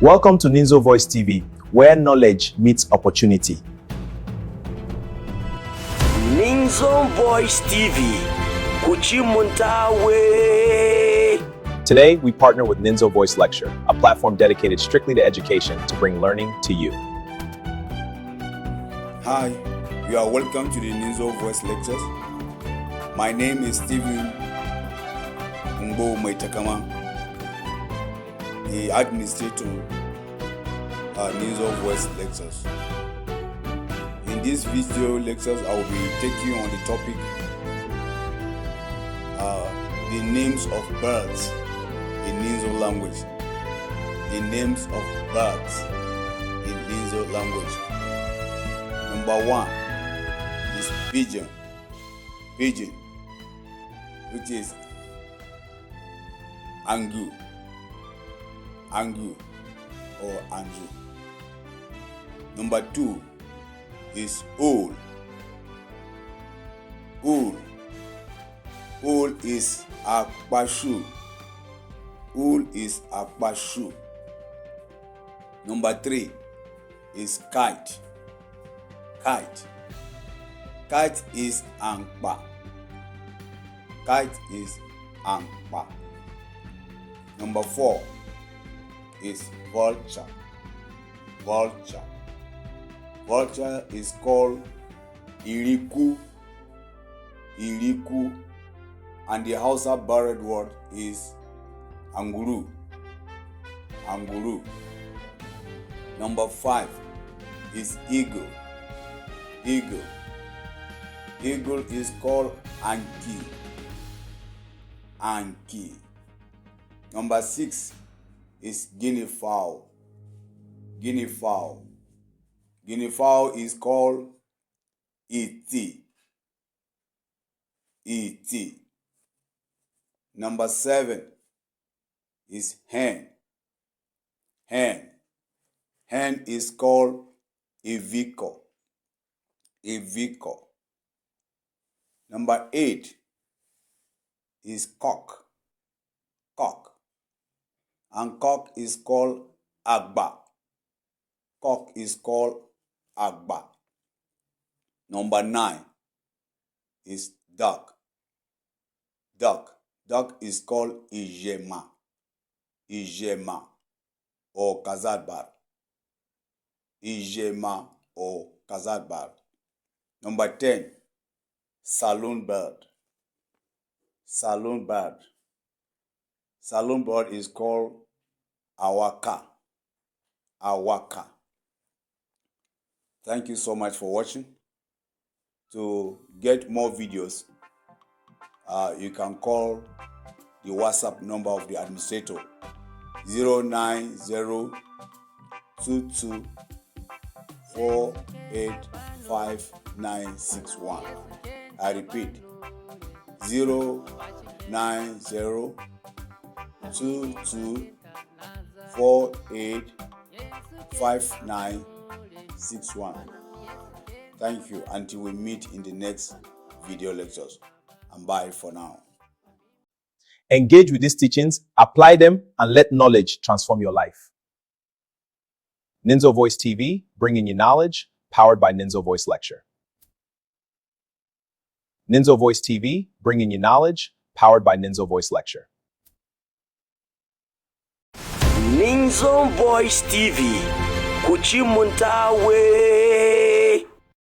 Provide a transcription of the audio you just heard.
Welcome to NINZO Voice TV, where knowledge meets opportunity. NINZO Voice TV, Kuchimuntawe. Today, we partner with NINZO Voice Lecture, a platform dedicated strictly to education to bring learning to you. Hi, you are welcome to the NINZO Voice Lectures. My name is Stephen Mbo Maitakama, the administrator of NINZO Voice Lectures. In this video lectures, I will be taking on the topic the names of birds in NINZO language. The names of birds in NINZO language. Number 1 is pigeon. Pigeon, which is angu. Angu or anju. Number 2 is owl. Owl. Owl is akpashu. Owl is akpashu. Number 3 is kite. Kite. Kite is angpa. Kite is angpa. Number 4 is vulture. Vulture. Vulture is called iriku. Iriku. And the Hausa bird word is anguru. Anguru. Number 5 is eagle. Eagle. Eagle is called anki. Anki. Number 6 is guinea fowl. Guinea fowl. Guinea fowl is called iti. Iti. Number 7 is hen. Hen. Hen is called eviko. Eviko. Number 8 is cock. Cock. And cock is called agba. Cock is called agba. Number 9 is duck. Duck. Duck is called ijema. Ijema or kazadbar. Ijema or kazadbar. Number 10, saloon bird. Saloon bird. Saloon bird is called awaka. Awaka. Thank you so much for watching. To get more videos, you can call the WhatsApp number of the administrator 09022485961. I repeat, 09022485961. Thank you until we meet in the next video lectures. And bye for now. Engage with these teachings, apply them, and let knowledge transform your life. NINZO Voice TV, bringing you knowledge, powered by NINZO Voice Lecture. NINZO Voice TV, bringing you knowledge, powered by NINZO Voice Lecture. NINZO Voice TV, Kuchimuntawe.